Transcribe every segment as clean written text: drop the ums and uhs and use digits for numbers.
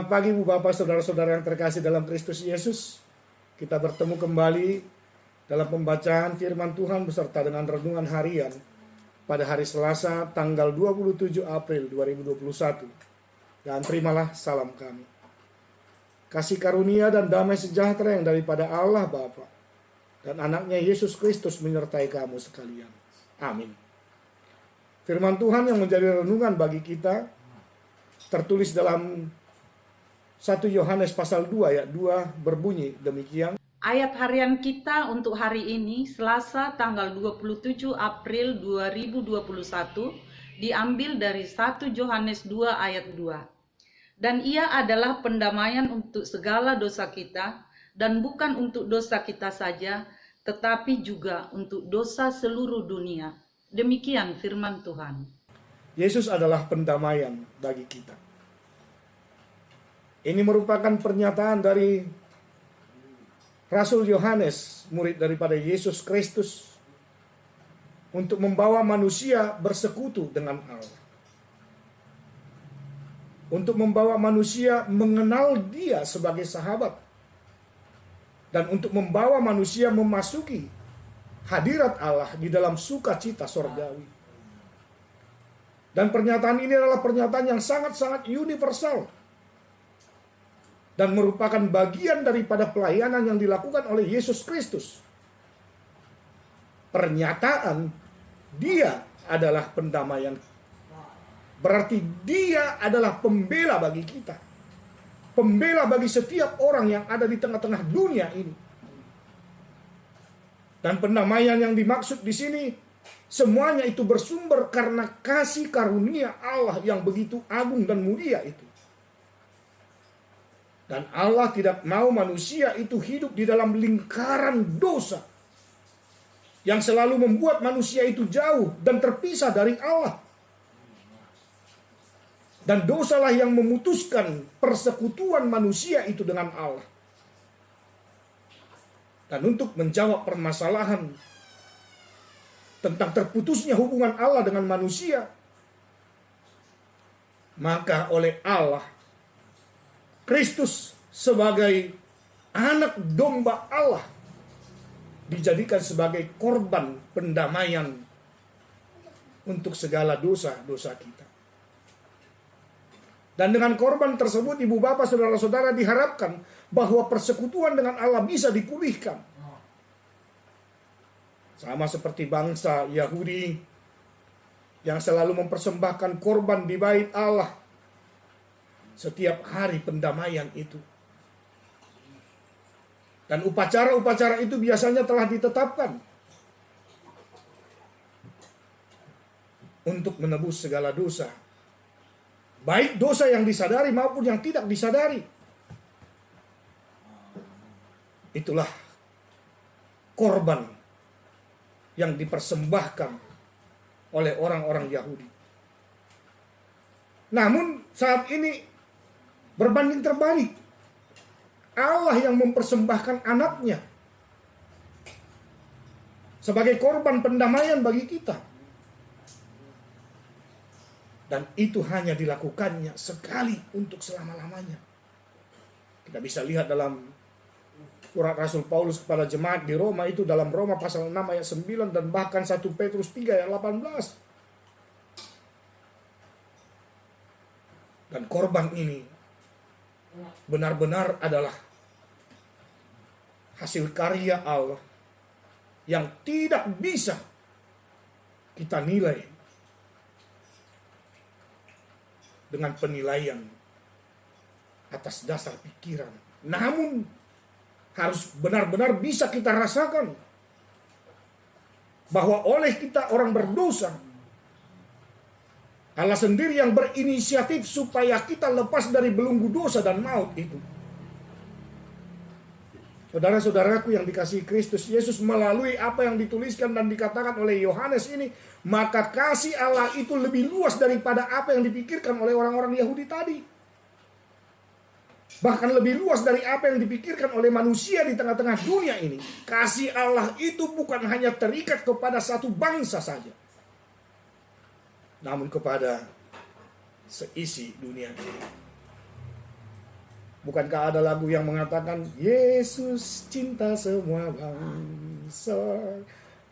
Selamat pagi Bu Bapak, saudara-saudara yang terkasih dalam Kristus Yesus. Kita bertemu kembali dalam pembacaan firman Tuhan beserta dengan renungan harian pada hari Selasa tanggal 27 April 2021. Dan terimalah salam kami. Kasih karunia dan damai sejahtera yang daripada Allah Bapa dan anaknya Yesus Kristus menyertai kamu sekalian. Amin. Firman Tuhan yang menjadi renungan bagi kita tertulis dalam 1 Yohanes pasal 2 ayat 2 berbunyi demikian. Ayat harian kita untuk hari ini Selasa tanggal 27 April 2021 diambil dari 1 Yohanes 2 ayat 2. Dan ia adalah pendamaian untuk segala dosa kita, dan bukan untuk dosa kita saja, tetapi juga untuk dosa seluruh dunia. Demikian firman Tuhan. Yesus adalah pendamaian bagi kita. Ini merupakan pernyataan dari Rasul Yohanes, murid daripada Yesus Kristus, untuk membawa manusia bersekutu dengan Allah. Untuk membawa manusia mengenal Dia sebagai sahabat. Dan untuk membawa manusia memasuki hadirat Allah di dalam sukacita sorgawi. Dan pernyataan ini adalah pernyataan yang sangat-sangat universal. Dan merupakan bagian daripada pelayanan yang dilakukan oleh Yesus Kristus. Pernyataan Dia adalah pendamaian. Berarti Dia adalah pembela bagi kita. Pembela bagi setiap orang yang ada di tengah-tengah dunia ini. Dan pendamaian yang dimaksud di sini, semuanya itu bersumber karena kasih karunia Allah yang begitu agung dan mulia itu. Dan Allah tidak mau manusia itu hidup di dalam lingkaran dosa yang selalu membuat manusia itu jauh dan terpisah dari Allah. Dan dosalah yang memutuskan persekutuan manusia itu dengan Allah. Dan untuk menjawab permasalahan tentang terputusnya hubungan Allah dengan manusia, maka oleh Allah, Kristus sebagai anak domba Allah dijadikan sebagai korban pendamaian untuk segala dosa-dosa kita. Dan dengan korban tersebut, ibu bapak, saudara-saudara, diharapkan bahwa persekutuan dengan Allah bisa dipulihkan. Sama seperti bangsa Yahudi yang selalu mempersembahkan korban di bait Allah setiap hari pendamaian itu. Dan upacara-upacara itu biasanya telah ditetapkan untuk menebus segala dosa. Baik dosa yang disadari maupun yang tidak disadari. Itulah korban yang dipersembahkan oleh orang-orang Yahudi. Namun saat ini berbanding terbalik. Allah yang mempersembahkan anaknya sebagai korban pendamaian bagi kita. Dan itu hanya dilakukannya sekali untuk selama-lamanya. Kita bisa lihat dalam surat Rasul Paulus kepada jemaat di Roma itu, dalam Roma pasal 6 ayat 9 dan bahkan 1 Petrus 3 ayat 18. Dan korban ini benar-benar adalah hasil karya Allah yang tidak bisa kita nilai dengan penilaian atas dasar pikiran. Namun harus benar-benar bisa kita rasakan bahwa oleh kita orang berdosa, Allah sendiri yang berinisiatif supaya kita lepas dari belenggu dosa dan maut itu. Saudara-saudaraku yang dikasihi Kristus Yesus, melalui apa yang dituliskan dan dikatakan oleh Yohanes ini, maka kasih Allah itu lebih luas daripada apa yang dipikirkan oleh orang-orang Yahudi tadi. Bahkan lebih luas dari apa yang dipikirkan oleh manusia di tengah-tengah dunia ini. Kasih Allah itu bukan hanya terikat kepada satu bangsa saja, namun kepada seisi dunia ini. Bukankah ada lagu yang mengatakan Yesus cinta semua bangsa,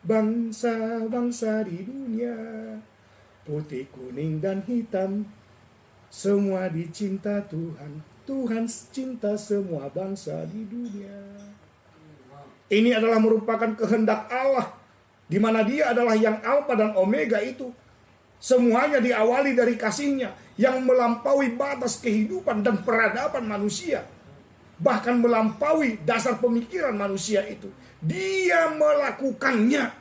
bangsa-bangsa di dunia, putih, kuning, dan hitam, semua dicinta Tuhan. Tuhan cinta semua bangsa di dunia. Ini adalah merupakan kehendak Allah, di mana Dia adalah yang Alfa dan Omega itu. Semuanya diawali dari kasih-Nya yang melampaui batas kehidupan dan peradaban manusia. Bahkan melampaui dasar pemikiran manusia itu. Dia melakukannya.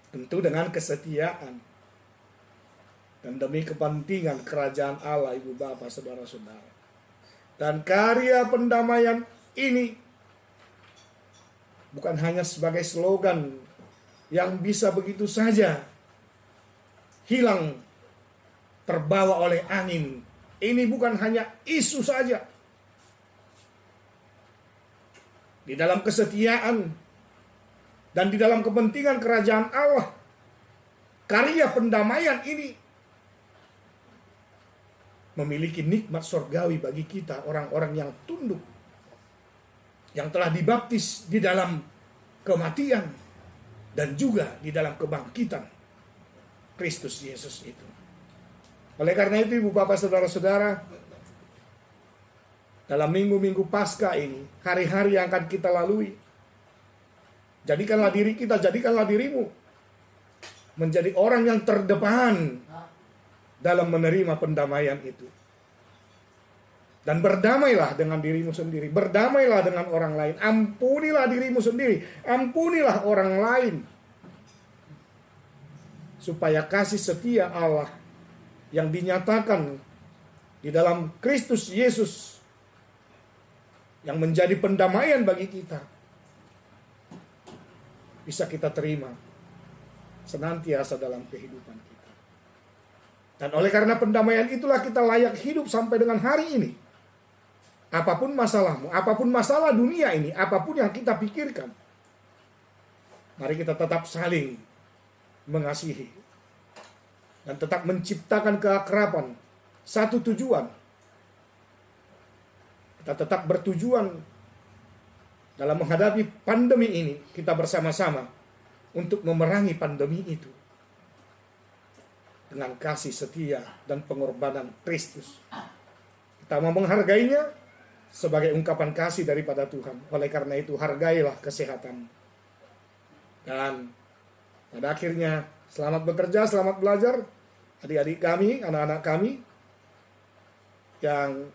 Tentu dengan kesetiaan. Dan demi kepentingan kerajaan Allah, ibu bapak, saudara-saudara. Dan karya pendamaian ini bukan hanya sebagai slogan yang bisa begitu saja hilang terbawa oleh angin. Ini bukan hanya isu saja. Di dalam kesetiaan dan di dalam kepentingan kerajaan Allah, karya pendamaian ini memiliki nikmat surgawi bagi kita, orang-orang yang tunduk, yang telah dibaptis di dalam kematian dan juga di dalam kebangkitan Kristus Yesus itu. Oleh karena itu, ibu bapak, saudara-saudara, dalam minggu-minggu Paskah ini, hari-hari yang akan kita lalui, jadikanlah diri kita, jadikanlah dirimu menjadi orang yang terdepan dalam menerima pendamaian itu. Dan berdamailah dengan dirimu sendiri, berdamailah dengan orang lain, ampunilah dirimu sendiri, ampunilah orang lain. Supaya kasih setia Allah yang dinyatakan di dalam Kristus Yesus yang menjadi pendamaian bagi kita bisa kita terima senantiasa dalam kehidupan kita. Dan oleh karena pendamaian itulah kita layak hidup sampai dengan hari ini. Apapun masalahmu, apapun masalah dunia ini, apapun yang kita pikirkan, mari kita tetap saling mengasihi dan tetap menciptakan keakraban. Satu tujuan, kita tetap bertujuan dalam menghadapi pandemi ini, kita bersama-sama untuk memerangi pandemi itu dengan kasih setia dan pengorbanan Kristus. Kita mau menghargainya sebagai ungkapan kasih daripada Tuhan. Oleh karena itu, hargailah kesehatan. Dan pada akhirnya, selamat bekerja, selamat belajar. Adik-adik kami, anak-anak kami yang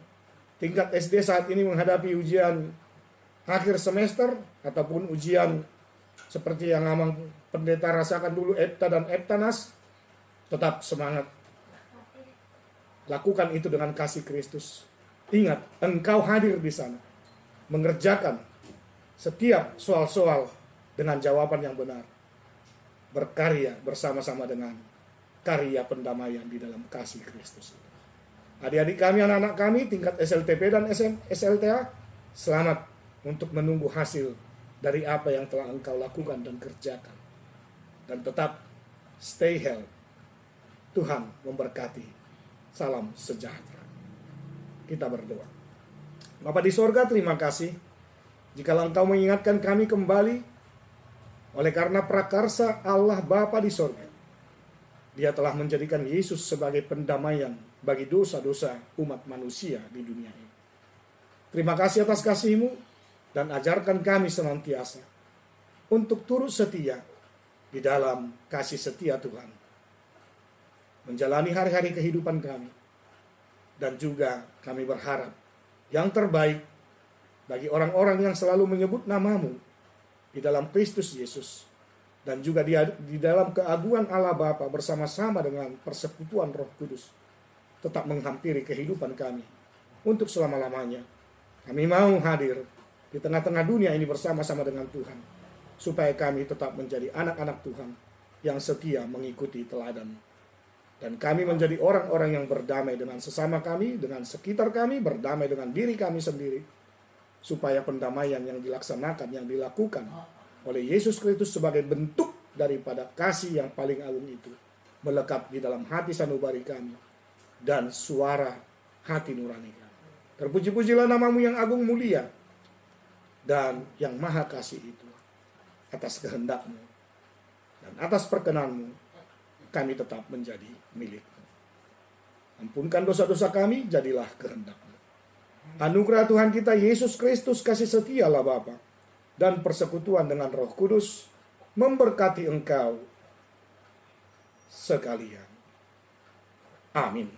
tingkat SD saat ini menghadapi ujian akhir semester ataupun ujian seperti yang Amang Pendeta rasakan dulu, EPTA dan EPTANAS, tetap semangat. Lakukan itu dengan kasih Kristus. Ingat, engkau hadir di sana, mengerjakan setiap soal-soal dengan jawaban yang benar. Berkarya bersama-sama dengan karya pendamaian di dalam kasih Kristus. Adik-adik kami, anak-anak kami, tingkat SLTP dan SLTA, selamat untuk menunggu hasil dari apa yang telah engkau lakukan dan kerjakan. Dan tetap stay healthy. Tuhan memberkati. Salam sejahtera. Kita berdoa. Bapa di sorga, terima kasih jikalau engkau mengingatkan kami kembali oleh karena prakarsa Allah Bapa di sorga. Dia telah menjadikan Yesus sebagai pendamaian bagi dosa-dosa umat manusia di dunia ini. Terima kasih atas kasih-Mu dan ajarkan kami senantiasa untuk turut setia di dalam kasih setia Tuhan. Menjalani hari-hari kehidupan kami. Dan juga kami berharap yang terbaik bagi orang-orang yang selalu menyebut nama-Mu di dalam Kristus Yesus. Dan juga di dalam keagungan Allah Bapa bersama-sama dengan persekutuan Roh Kudus. Tetap menghampiri kehidupan kami untuk selama-lamanya. Kami mau hadir di tengah-tengah dunia ini bersama-sama dengan Tuhan. Supaya kami tetap menjadi anak-anak Tuhan yang setia mengikuti teladan. Dan kami menjadi orang-orang yang berdamai dengan sesama kami, dengan sekitar kami, berdamai dengan diri kami sendiri. Supaya pendamaian yang dilaksanakan, yang dilakukan oleh Yesus Kristus sebagai bentuk daripada kasih yang paling agung itu melekat di dalam hati sanubari kami dan suara hati nurani kami. Terpuji-pujilah namamu yang agung mulia dan yang maha kasih itu. Atas kehendakmu dan atas perkenanmu kami tetap menjadi milikmu. Ampunkan dosa-dosa kami, jadilah kehendakmu. Anugerah Tuhan kita Yesus Kristus, kasih setialah Bapa, dan persekutuan dengan Roh Kudus memberkati engkau sekalian. Amin.